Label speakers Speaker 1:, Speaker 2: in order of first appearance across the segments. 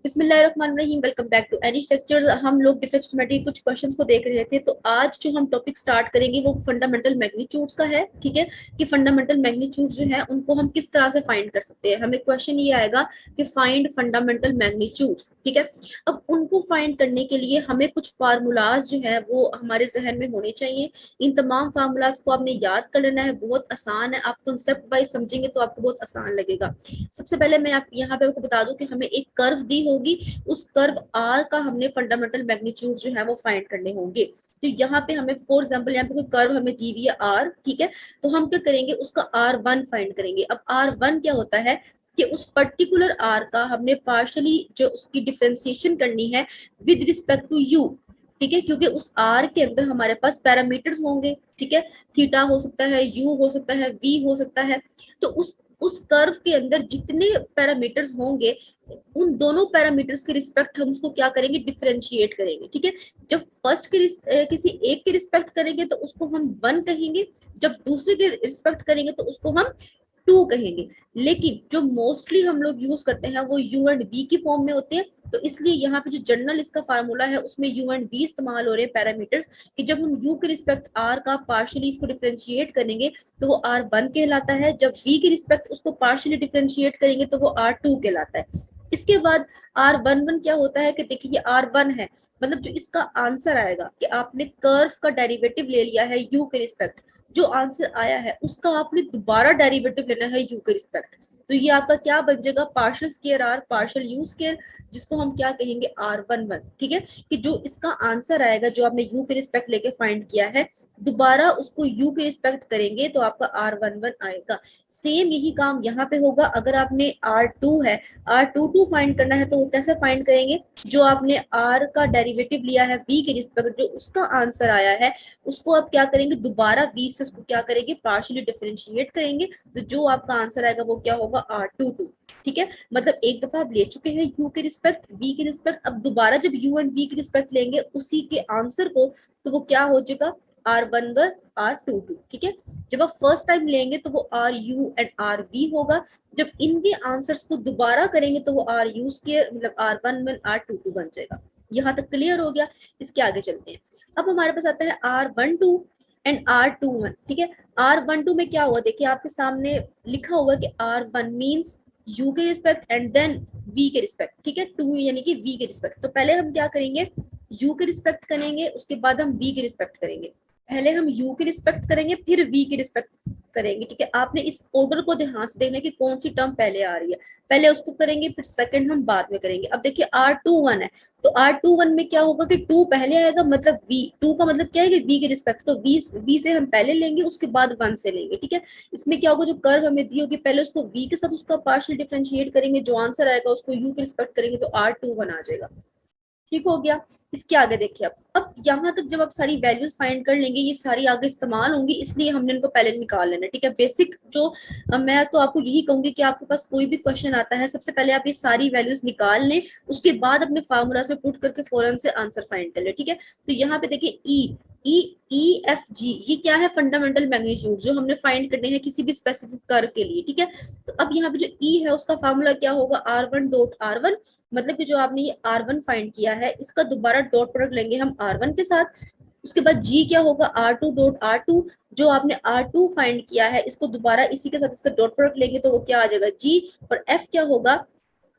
Speaker 1: बिस्मिल्लाहिर्रहमानिर्रहीम। Welcome back to any lecture. हम लोग डिफरेंट ज्योमेट्री कुछ क्वेश्चंस को देख रहे थे, तो आज जो हम टॉपिक स्टार्ट करेंगे वो फंडामेंटल मैग्नीट्यूड्स का है। ठीक है, कि फंडामेंटल मैग्नीट्यूड्स जो है उनको हम किस तरह से फाइंड कर सकते हैं। हमें क्वेश्चन ये आएगा कि फाइंड फंडामेंटल मैग्नीट्यूड्स। ठीक है, अब उनको फाइंड करने के लिए हमें कुछ फार्मूलाज जो है वो हमारे जहन में होने चाहिए। इन तमाम फार्मूलाज को आपने याद कर लेना है, बहुत आसान है। आप कंसेप्ट वाइज समझेंगे तो आपको बहुत आसान लगेगा। सबसे पहले मैं आप यहाँ पे आपको बता दूं कि हमें एक कर्व दी होगी, उस कर्व आर का हमने फंडामेंटल मैग्नीट्यूड जो है वो फाइंड करने होंगे। तो यहाँ पे हमें फॉर एग्जांपल यहाँ पे कोई कर्व हमें दी हुई है आर, ठीक है, तो हम क्या करेंगे, उसका आर वन फाइंड करेंगे। अब आर वन क्या होता है कि उस पर्टिकुलर आर का हमने पार्शली जो उसकी डिफरेंशिएशन करनी है विद रिस्पेक्ट टू यू। ठीक है, क्योंकि उस आर के अंदर हमारे पास पैरामीटर्स होंगे। ठीक है, थीटा हो सकता है, यू हो सकता है, वी हो सकता है। तो उस कर्व के अंदर जितने पैरामीटर्स होंगे उन दोनों पैरामीटर्स के रिस्पेक्ट हम उसको क्या करेंगे, डिफरेंशिएट करेंगे। ठीक है, जब फर्स्ट के किसी एक के रिस्पेक्ट करेंगे तो उसको हम वन कहेंगे, जब दूसरे के रिस्पेक्ट करेंगे तो उसको हम टू कहेंगे। लेकिन जो मोस्टली हम लोग यूज करते हैं वो यू एंड बी की फॉर्म में होते हैं। तो इसलिए यहाँ पे जो जनरल इसका फार्मूला है उसमें यू एंड बी इस्तेमाल हो रहे हैं पैरामीटर्स, कि जब हम यू के रिस्पेक्ट आर का पार्शियली इसको डिफरेंशिएट करेंगे तो वो आर वन कहलाता है, जब बी के रिस्पेक्ट उसको पार्शियली डिफरेंशिएट करेंगे तो वो आर टू कहलाता है। इसके बाद आर वन वन क्या होता है कि देखिए ये आर वन है, मतलब जो इसका आंसर आएगा कि आपने कर्व का डेरिवेटिव ले लिया है यू के रिस्पेक्ट, जो आंसर आया है उसका आपने दोबारा डेरिवेटिव लेना है यू के रिस्पेक्ट। तो ये आपका क्या बन जाएगा, partial square or partial you square, जिसको हम क्या कहेंगे आर वन वन। ठीक है, कि जो इसका आंसर आएगा जो आपने यू के रिस्पेक्ट लेके फाइंड किया है, दोबारा उसको यू के रिस्पेक्ट करेंगे तो आपका आर वन वन आएगा। सेम यही काम यहाँ पे होगा। अगर आपने आर टू है, आर टू टू फाइंड करना है तो वो कैसे फाइंड करेंगे, जो आपने आर का डेरिवेटिव लिया है वी के रिस्पेक्ट, जो उसका आंसर आया है उसको आप क्या करेंगे, दोबारा वी से उसको क्या करेंगे, पार्शियली डिफरेंशिएट करेंगे। तो जो आपका आंसर आएगा वो क्या होगा, आर टू टू। ठीक है, मतलब एक दफा आप ले चुके हैं यू के रिस्पेक्ट वी के रिस्पेक्ट, अब दोबारा जब यू एंड वी के रिस्पेक्ट लेंगे उसी के आंसर को, तो वो क्या हो जाएगा, R one one R two two. ठीक है, जब आप फर्स्ट टाइम लेंगे तो वो R U and R V होगा, जब इनके आंसर्स को दोबारा करेंगे तो वो आर यू स्क्वायर मतलब R one one R two two बन जाएगा। यहाँ तक क्लियर हो गया। इसके आगे चलते हैं। अब हमारे पास आता है R one two and R two one. ठीक है, आर वन टू में क्या हुआ, देखिए आपके सामने लिखा हुआ कि आर वन मीन्स यू के रिस्पेक्ट एंड देन वी के रिस्पेक्ट। ठीक है, टू यानी कि वी के रिस्पेक्ट। तो पहले हम क्या करेंगे, यू के रिस्पेक्ट करेंगे, उसके बाद हम वी के रिस्पेक्ट करेंगे। पहले हम यू के रिस्पेक्ट करेंगे फिर वी के रिस्पेक्ट करेंगे। ठीक है, आपने इस ऑर्डर को ध्यान से देखना कि कौन सी टर्म पहले आ रही है, पहले उसको करेंगे फिर सेकंड हम बाद में करेंगे। अब देखिए आर टू वन है, तो आर टू वन में क्या होगा कि टू पहले आएगा, मतलब वी टू का मतलब क्या है कि वी के रिस्पेक्ट, तो वी से हम पहले लेंगे उसके बाद वन से लेंगे। ठीक है, इसमें क्या होगा, जो कर्व हमें दी होगी पहले उसको वी के साथ उसका पार्शियल डिफरेंशिएट करेंगे, जो आंसर आएगा उसको यू के रिस्पेक्ट करेंगे तो आर टू वन आ जाएगा। ठीक हो गया। इसके आगे देखिए, अब यहाँ तक जब आप सारी वैल्यूज फाइंड कर लेंगे, ये सारी आगे इस्तेमाल होंगी, इसलिए हमने इनको पहले निकाल लेना। ठीक है, बेसिक जो मैं तो आपको यही कहूंगी कि आपके पास कोई भी क्वेश्चन आता है सबसे पहले आप ये सारी वैल्यूज निकाल लें, उसके बाद अपने फार्मूलाज में पुट करके फौरन से आंसर फाइंड कर ले। ठीक है, तो यहाँ पे देखिए ई ई ई एफ जी, ये क्या है, फंडामेंटल मैग्नीट्यूड जो हमने फाइंड करने हैं किसी भी स्पेसिफिक कर्व के लिए। ठीक है, तो अब यहाँ पे जो ई है उसका फार्मूला क्या होगा, R one dot R one, मतलब कि जो आपने ये आर वन फाइंड किया है इसका दोबारा डॉट प्रोडक्ट लेंगे हम आर वन के साथ। उसके बाद जी क्या होगा, R two dot R two, जो आपने आर टू फाइंड किया है इसको दोबारा इसी के साथ इसका डॉट प्रोडक्ट लेंगे तो वो क्या आ जाएगा, जी। और एफ क्या होगा,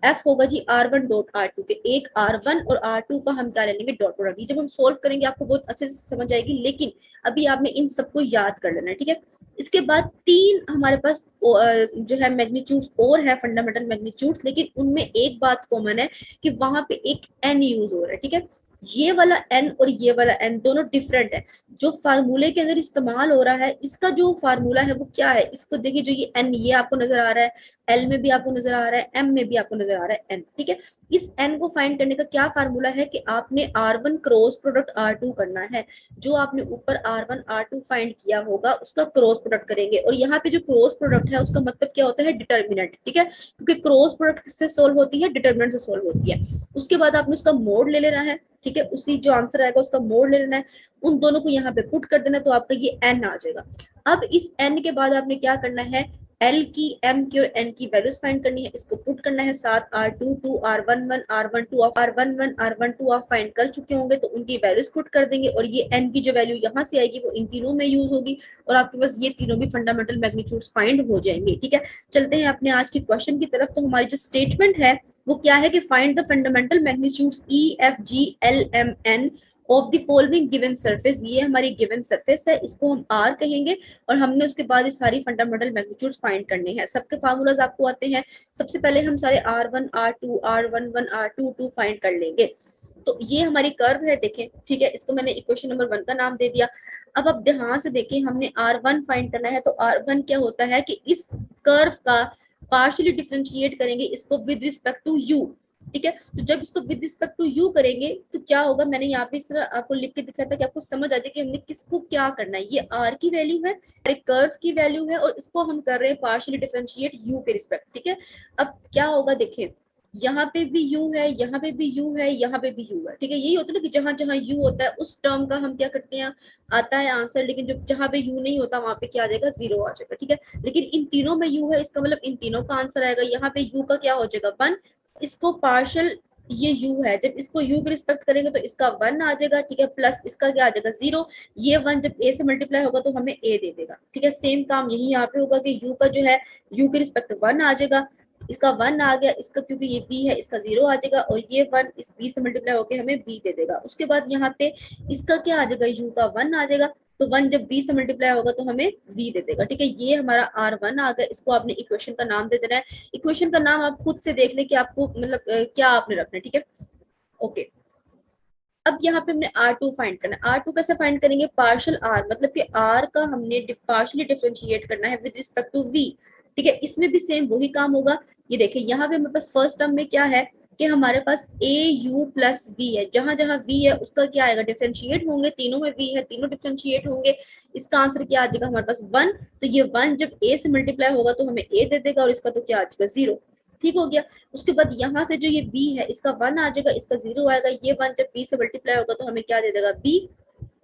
Speaker 1: एफ होगा G R one dot R two के, एक आर वन और आर टू का हम क्या ले लेंगे, डॉट प्रोडक्ट। ये जब हम सोल्व करेंगे आपको बहुत अच्छे से समझ आएगी, लेकिन अभी आपने इन सबको याद कर लेना है। ठीक है, इसके बाद तीन हमारे पास जो है मैग्नीट्यूड्स और है फंडामेंटल मैग्नीट्यूड्स, लेकिन उनमें एक बात कॉमन है कि वहां पे एक एन यूज हो रहा है। ठीक है, ये वाला एन और ये वाला एन दोनों डिफरेंट है। जो फार्मूले के अंदर इस्तेमाल हो रहा है इसका जो फार्मूला है वो क्या है, इसको देखिए, जो ये एन ये आपको नजर आ रहा है, एल में भी आपको नजर आ रहा है, एम में भी आपको नजर आ रहा है एन। ठीक है, इस एन को फाइंड करने का क्या फार्मूला है कि आपने R one cross product R two करना है, जो आपने ऊपर R one R two find किया होगा उसका क्रॉस प्रोडक्ट करेंगे। और यहाँ पे जो क्रॉस प्रोडक्ट है उसका मतलब क्या होता है, डिटर्मिनेंट। ठीक है, क्योंकि क्रॉस प्रोडक्ट किससे सोल्व होती है, डिटर्मिनेंट से सोल्व होती है। उसके बाद आपने उसका मोड ले लेना है। ठीक है, उसी जो आंसर आएगा उसका मोड ले लेना है, उन दोनों को यहाँ पे पुट कर देना तो आपका ये एन आ जाएगा। अब इस एन के बाद आपने क्या करना है, एल की, एम की और एन की वैल्यूज फाइंड करनी है, इसको पुट करना है साथ R22 R11 R12 of R11 R12 आप फाइंड कर चुके होंगे तो उनकी वैल्यूज पुट कर देंगे और ये एन की जो वैल्यू यहाँ से आएगी वो इन तीनों में यूज होगी और आपके पास ये तीनों भी फंडामेंटल मैग्नीट्यूड्स फाइंड हो जाएंगे। ठीक है, चलते हैं अपने आज के क्वेश्चन की तरफ। तो हमारी जो स्टेटमेंट है वो क्या है कि find the fundamental magnitudes E F G L M N of the following given surface. ये हमारी गिवन सरफेस है, इसको हम आर कहेंगे और हमने उसके बाद ये सारी फंडामेंटल मैग्नीट्यूड्स फाइंड करने हैं। सबके फार्मूलाज आपको आते हैं। सबसे पहले हम सारे R1 R2 R11 R22 find कर लेंगे। तो ये हमारी कर्व है, देखें। ठीक है, इसको मैंने इक्वेशन नंबर 1 का नाम दे दिया। अब आप ध्यान से देखें, हमने R1 फाइंड करना है तो R1 क्या होता है कि इस कर्व का पार्शियली डिफरेंशिएट करेंगे इसको विद रिस्पेक्ट टू यू। ठीक है, तो जब इसको विद रिस्पेक्ट टू यू करेंगे तो क्या होगा, मैंने यहाँ पे इस तरह आपको लिख के दिखाया था कि आपको समझ आ जाए कि हमने किसको क्या करना है। ये आर की वैल्यू है, कर्व की वैल्यू है और इसको हम कर रहे हैं पार्शियली डिफरेंशिएट यू के रिस्पेक्ट। ठीक है, अब क्या होगा, देखें यहाँ पे भी u है, यहाँ पे भी u है, यहाँ पे भी u है। ठीक है, यही होता है ना कि जहां जहां u होता है उस टर्म का हम क्या करते हैं, आता है आंसर, लेकिन जो जहां पे u नहीं होता वहां पे क्या आ जाएगा, जीरो आ जाएगा। ठीक है, लेकिन इन तीनों में u है, इसका मतलब इन तीनों का आंसर आएगा। यहाँ पे u का क्या हो जाएगा, 1। इसको पार्शियल, ये u है, जब इसको u के रिस्पेक्ट करेंगे तो इसका 1 आ जाएगा। ठीक है, प्लस इसका क्या आ जाएगा, 0। ये 1 जब a से मल्टीप्लाई होगा तो हमें a दे देगा। ठीक है, सेम काम यही यहाँ पे होगा कि u का जो है u के रिस्पेक्ट 1 आ जाएगा, इसका 1 आ गया, इसका क्योंकि ये b है इसका 0 आ जाएगा और ये 1 इस b से मल्टीप्लाई होकर हमें b दे देगा। उसके बाद यहाँ पे इसका क्या आ जाएगा, u का 1 आ जाएगा, तो 1 जब b से मल्टीप्लाई होगा तो हमें b दे देगा। ठीक है, ये हमारा R1 आ गया। इसको आपने इक्वेशन का नाम दे देना है। इक्वेशन का नाम आप खुद से देख ले कि आपको मतलब क्या आपने रखना है। ठीक है, ओके। अब यहाँ पे हमने R2 फाइंड करना है। R2 कैसे फाइंड करेंगे, पार्शियल R, मतलब कि R का हमने पार्शियली डिफरेंशिएट करना है विद रिस्पेक्ट टू V। ठीक है, इसमें भी सेम वही काम होगा। ये देखिए यहाँ पे हमारे पास फर्स्ट टर्म में क्या है कि हमारे पास AU प्लस V है, जहां जहां V है उसका क्या आएगा, डिफरेंशिएट होंगे। तीनों में V है, तीनों डिफरेंशिएट होंगे। इसका आंसर क्या आ जाएगा हमारे पास 1। तो ये 1 जब A से मल्टीप्लाई होगा तो हमें A दे देगा और इसका तो क्या आ जाएगा, 0। ठीक हो गया। उसके बाद यहाँ से जो ये b है इसका 1 आ जाएगा, इसका 0 आएगा। ये 1 जब b से मल्टीप्लाई होगा तो हमें क्या दे देगा, b।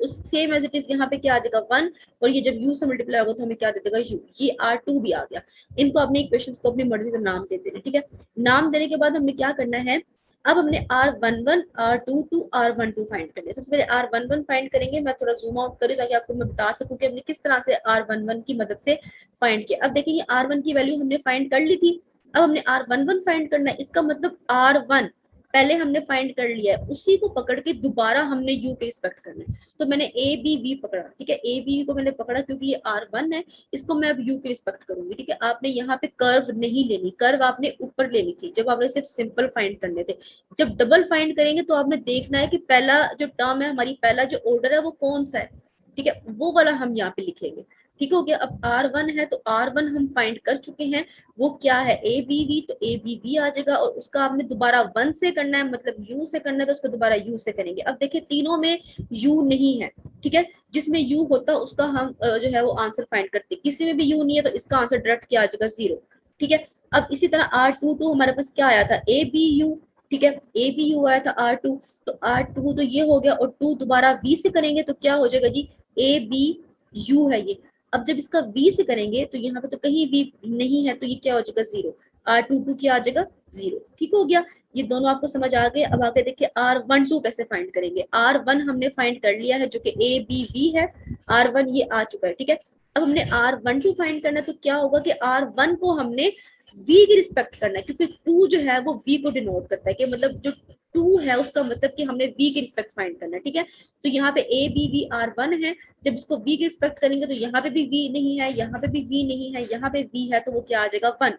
Speaker 1: उस सेम एज इट इज यहाँ पे क्या आ जाएगा, 1। और ये जब u से मल्टीप्लाई होगा तो हमें क्या दे देगा, u। ये R2 भी आ गया। इनको अपने इक्वेशंस को अपनी मर्जी से नाम दे देना। ठीक है, नाम देने के बाद हमने क्या करना है, अब हमने R11 R22 R12 फाइंड करना है। सबसे पहले R11 फाइंड करेंगे। मैं थोड़ा जूम आउट करूँ ताकि आपको मैं बता सकूं कि हमने किस तरह से R11 की मदद से फाइंड किया। अब देखिए R1 की वैल्यू हमने फाइंड कर ली थी। अब हमने R11 फाइंड करना है। इसका मतलब R1 पहले हमने फाइंड कर लिया है, उसी को पकड़ के दोबारा हमने u के रिस्पेक्ट करना है। तो मैंने a b v पकड़ा। ठीक है, a b को मैंने पकड़ा क्योंकि ये R1 है, इसको मैं अब u के रिस्पेक्ट करूंगी। ठीक है, आपने यहाँ पे कर्व नहीं लेनी, कर्व आपने ऊपर लेनी थी जब आपने सिर्फ सिंपल फाइंड करने थे। जब डबल फाइंड करेंगे तो आपने देखना है कि पहला जो टर्म है हमारी, पहला जो ऑर्डर है वो कौन सा है। ठीक है, वो वाला हम यहाँ पे लिखेंगे। ठीक हो गया। अब R1 है तो R1 हम फाइंड कर चुके हैं, वो क्या है, ABV। तो ABV आ जाएगा और उसका आपने दोबारा 1 से करना है, मतलब U से करना है तो उसको दोबारा U से करेंगे। अब देखिए तीनों में U नहीं है। ठीक है, जिसमें U होता उसका हम जो है वो आंसर फाइंड करते, किसी में भी U नहीं है तो इसका आंसर डायरेक्ट क्या आ जाएगा, 0। ठीक है, अब इसी तरह R22 हमारे पास क्या आया था, ABU। ठीक है, ABU आया था R2, तो R2 तो ये हो गया और 2 दोबारा V से करेंगे तो क्या हो जाएगा जी, ABU है ये। अब जब इसका v से करेंगे तो यहाँ पे तो कहीं भी नहीं है तो ये क्या हो जाएगा, 0। R22 क्या आ जाएगा, 0। ठीक हो गया, ये दोनों आपको समझ आ गए। अब आगे देखिए R12 कैसे फाइंड करेंगे। R1 हमने फाइंड कर लिया है जो कि ABV है। R1 ये आ चुका है। ठीक है, अब हमने R12 फाइंड करना है तो क्या होगा कि R1 को हमने v की रिस्पेक्ट करना है, क्योंकि 2 जो है वो v को डिनोट करता है कि मतलब जो 2 है उसका मतलब कि हमने v की रिस्पेक्ट फाइंड करना है। ठीक है, तो यहाँ पे ABV R1 है, जब इसको v की रिस्पेक्ट करेंगे तो यहाँ पे भी v नहीं है, यहाँ पे भी v नहीं है, यहाँ पे v है तो वो क्या आ जाएगा, 1।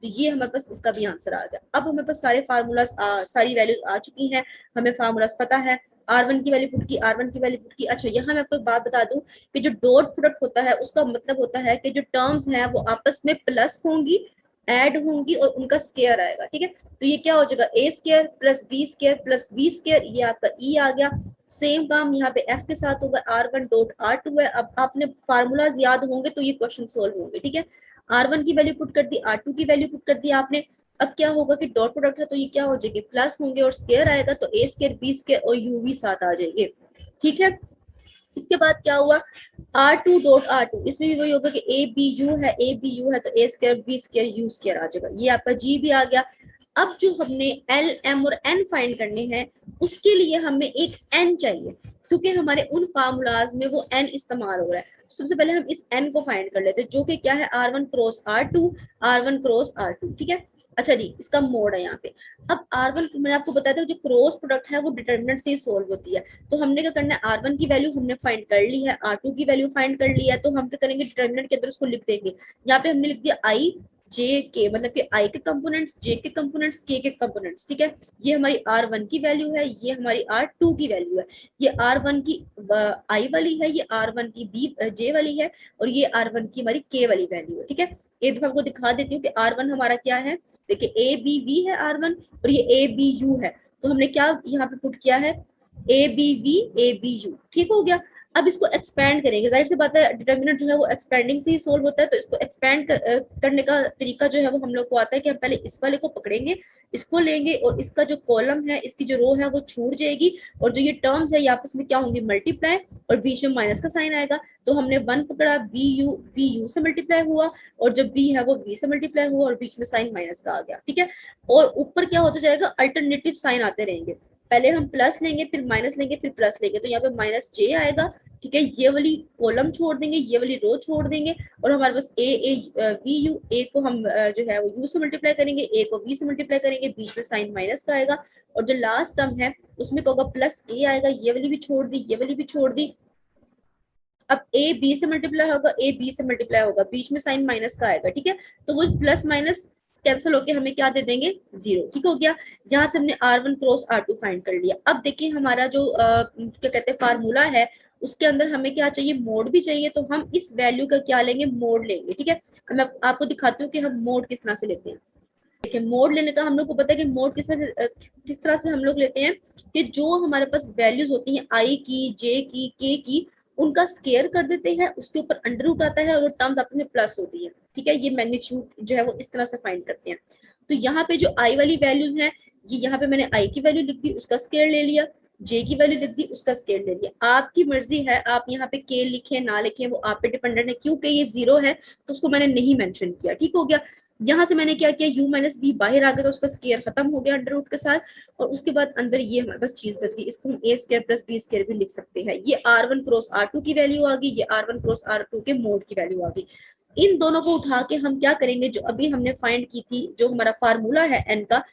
Speaker 1: तो ये हमारे पास इसका भी आंसर आ गया। अब हमारे पास सारे फार्मूलाज सारी वैल्यूज आ चुकी हैं, हमें फार्मूलाज पता है। R1 की वैल्यू पुट की, R1 की वैल्यू पुट की। अच्छा, यहाँ मैं आपको एक बात बता दूं कि जो डॉट प्रोडक्ट होता है उसका मतलब होता है कि जो टर्म्स हैं वो आपस में प्लस होंगी, ऐड होंगी और उनका स्केयर आएगा। ठीक है, तो ये क्या हो जाएगा, a square plus b square plus b square, ये आपका e आ गया। सेम काम यहाँ पे f के साथ होगा, R1 डॉट R2 है। अब आपने फार्मूलाज याद होंगे तो ये क्वेश्चन सोल्व होंगे। ठीक है, R1 की वैल्यू पुट कर दी, R2 की वैल्यू पुट कर दी आपने। अब क्या होगा कि डॉट प्रोडक्ट है तो ये क्या हो जाएगी, प्लस होंगे और स्केयर आएगा तो a स्केयर b स्केयर और u भी साथ आ जाएंगे। ठीक है, इसके बाद क्या हुआ, R2 डॉट R2, इसमें भी वही होगा कि ए बी यू है, ए बी यू है तो A square B square U square आ जाएगा, ये आपका जी भी आ गया। अब जो हमने एल एम और एन फाइंड करने हैं उसके लिए हमें एक एन चाहिए, क्योंकि हमारे उन फार्मूलाज में वो एन इस्तेमाल हो रहा है। सबसे पहले हम इस एन को फाइंड कर लेते हैं, जो कि क्या है, R1 cross R2, R1 cross R2, ठीक है। अच्छा जी, इसका मोड है यहाँ पे। अब R1 मैंने आपको बताया था जो क्रॉस प्रोडक्ट है वो डिटर्मिनेंट से ही सोल्व होती है, तो हमने क्या करना है, R1 की वैल्यू हमने फाइंड कर ली है, R2 की वैल्यू फाइंड कर ली है, तो हम क्या करेंगे, डिटर्मिनेंट के अंदर उसको लिख देंगे। यहाँ पे हमने लिख दिया आई जे के, मतलब कि आई के कंपोनेंट्स, जे के कंपोनेंट्स, के कंपोनेंट्स, ठीक है। ये हमारी R1 की वैल्यू है, ये हमारी R2 की वैल्यू है। ये R1 की आई वाली है, ये R1 की बी जे वाली है, और ये R1 की हमारी के वाली वैल्यू है, ठीक है। एक दफा आपको दिखा देती हूँ कि R1 हमारा क्या है। देखिए ए बी वी है R1, और ये ए बी यू है, तो हमने क्या यहाँ पे पुट किया है, A B V A B U, ठीक हो गया। अब इसको एक्सपेंड करेंगे, जाहिर सी बात है डिटर्मिनेंट जो है वो एक्सपेंडिंग से ही सोल्व होता है, तो इसको एक्सपेंड करने का तरीका जो है वो हम लोग को आता है कि हम पहले इस वाले को पकड़ेंगे, इसको लेंगे, और इसका जो कॉलम है, इसकी जो रो है वो छूट जाएगी, और जो ये टर्म्स है ये आपस में क्या होंगी, मल्टीप्लाई, और बीच में माइनस का साइन आएगा, तो हमने 1 पकड़ा, बी यू से मल्टीप्लाई हुआ, और जो बी है वो बी से मल्टीप्लाई हुआ, और बीच में साइन माइनस का आ गया, ठीक है। और ऊपर क्या होता जाएगा, अल्टरनेटिव साइन आते रहेंगे, पहले हम प्लस लेंगे, फिर माइनस लेंगे, फिर प्लस लेंगे, तो यहाँ पे माइनस जे आएगा, ठीक है। ये वाली कॉलम छोड़ देंगे, ये वाली रो छोड़ देंगे, और हमारे पास ए वी यू, ए को हम जो है वो यू से मल्टीप्लाई करेंगे, ए को बी से मल्टीप्लाई करेंगे, बीच में साइन माइनस का आएगा, और जो लास्ट टर्म है उसमें क्या होगा, प्लस ए आएगा, ये वाली भी छोड़ दी, ये वाली भी छोड़ दी। अब ए बी से मल्टीप्लाई होगा, ए बी से मल्टीप्लाई होगा, बीच में साइन माइनस का आएगा, ठीक है। तो वो प्लस माइनस कैंसिल होके हमें क्या दे देंगे, जीरो, ठीक हो गया। यहाँ से हमने R1 क्रॉस R2 फाइंड कर लिया। अब देखिए हमारा जो क्या कहते हैं फार्मूला है, उसके अंदर हमें क्या चाहिए, मोड भी चाहिए, तो हम इस वैल्यू का क्या लेंगे, मोड लेंगे, ठीक है। मैं आपको दिखाती हूँ कि हम मोड किस तरह से लेते हैं। देखिए मोड लेने का हम लोग को पता है कि मोड किस तरह से हम लोग लेते हैं, कि जो हमारे पास वैल्यूज होती हैं आई की, जे की, के की, उनका स्केयर कर देते हैं, उसके ऊपर अंडर रूट आता है, और वो टर्म्स आपस में प्लस होती है, ठीक है। ये मैग्नीट्यूड जो है वो इस तरह से फाइंड करते हैं। तो यहाँ पे जो आई वाली वैल्यूज है, ये यहाँ पे मैंने आई की वैल्यू लिख दी, उसका स्केयर ले लिया, जे की वैल्यू लिख दी, उसका स्केयर ले लिया। आपकी मर्जी है, आप यहाँ पे के लिखे ना लिखे, वो आप पे डिपेंडेंट है, क्योंकि ये जीरो है तो उसको मैंने नहीं मेंशन किया, ठीक हो गया। यहाँ से मैंने क्या किया, u माइनस बी बाहर आ गया, तो उसका स्केयर खत्म हो गया अंडर रूट के साथ, और उसके बाद अंदर ये हमारे पास चीज बच गई, इसको हम ए स्केयर प्लस बी स्केयर भी लिख सकते हैं। ये R1 क्रॉस R2 की वैल्यू आ गई, ये R1 क्रॉस R2 के मोड की वैल्यू आ गई। इन दोनों को उठा के हम क्या करेंगे, जो अभी हमने फाइंड की थी, जो हमारा फार्मूला है एन का,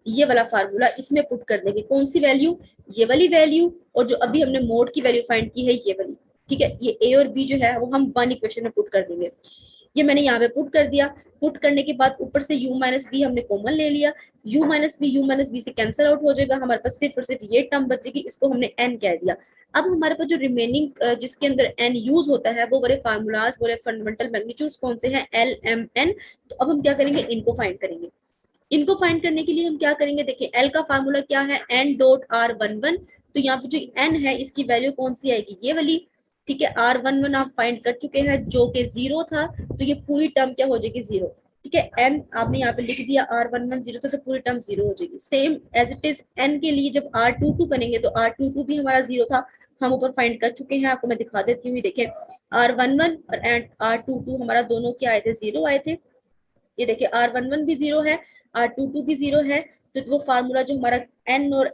Speaker 1: ये वाला फार्मूला इसमें पुट कर देंगे। कौन सी वैल्यू, ये वाली वैल्यू, और जो अभी हमने मोड की वैल्यू फाइंड की है ये वाली, ठीक है। ये ए और बी जो है वो हम वन इक्वेशन में पुट कर देंगे। ये मैंने यहाँ पे पुट कर दिया। पुट करने के बाद ऊपर से u माइनस बी हमने कॉमन ले लिया, u माइनस बी से कैंसिल आउट हो जाएगा, हमारे पास सिर्फ और सिर्फ ये टर्म बचेगी, इसको हमने n कह दिया। अब हमारे पास जो रिमेनिंग जिसके अंदर n यूज होता है, वो बड़े फार्मूलाज, बड़े फंडामेंटल मैग्नीट्यूड्स कौन से हैं, l m n। तो अब हम क्या करेंगे, इनको फाइंड करेंगे। इनको फाइंड करने के लिए हम क्या करेंगे, देखिए एल का फार्मूला क्या है, n.r11, तो यहाँ पे जो n है इसकी वैल्यू कौन सी आएगी, ये वाली, ठीक है। R11 आप फाइंड कर चुके हैं जो कि जीरो था, तो ये पूरी टर्म क्या हो जाएगी, जीरो, ठीक है। n आपने यहाँ पे लिख दिया, R11 जीरो था तो पूरी टर्म जीरो हो जाएगी। Same as it is n के लिए जब R22 करेंगे तो R22 भी हमारा जीरो था, हम ऊपर फाइंड कर चुके हैं, आपको मैं दिखा देती हूँ। देखें R11 और R22 हमारा दोनों क्या आए थे, जीरो आए थे। ये देखिए R11 भी जीरो है, R22 भी जीरो है, तो वो फार्मूला जो हमारा n और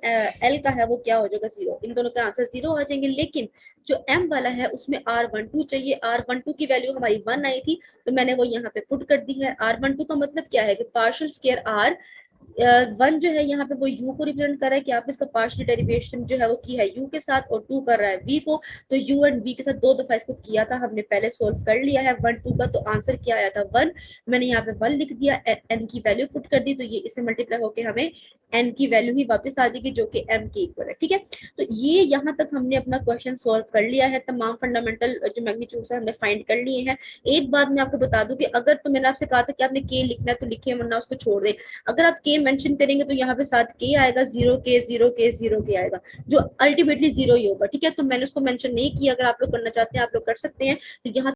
Speaker 1: l का है वो क्या हो जाएगा, जीरो। इन दोनों के आंसर जीरो आ जाएंगे। लेकिन जो m वाला है उसमें R12 चाहिए, R12 की वैल्यू हमारी 1 आई थी, तो मैंने वो यहाँ पे पुट कर दी है। R12 का मतलब क्या है कि पार्शियल स्क्वायर R, वन जो है यहाँ पे वो u को रिप्रेजेंट कर रहा है, कि आप इसका पार्शियल डेरिवेशन जो है वो की है u के साथ, और 2 कर रहा है v को, तो u एंड v के साथ दो दफा इसको किया था हमने, पहले सोल्व कर लिया है 1 2 का, तो आंसर क्या आया था 1। मैंने यहाँ पे 1 लिख दिया, n की वैल्यू पुट कर दी, तो ये इससे मल्टीप्लाई होकर हमें n की वैल्यू ही वापस आ जाएगी जो कि m के इक्वल है, ठीक है। तो ये यहाँ तक हमने अपना क्वेश्चन सोल्व कर लिया है, तमाम फंडामेंटल जो मैग्नीट्यूड्स है हमने फाइंड कर लिए हैं। एक बात मैं आपको बता दूं कि अगर तो मैंने आपसे कहा था कि आपने k लिखना है तो लिखिए, वरना उसको छोड़ दें। अगर आप k मेंशन करेंगे तो यहाँ पे साथ k आएगा, 0 k आएगा, जो अल्टीमेटली जीरो ही होगा, ठीक है। तो मैंने उसको मेंशन नहीं किया, अगर आप लोग करना चाहते हैं आप लोग कर सकते हैं। तो यहाँ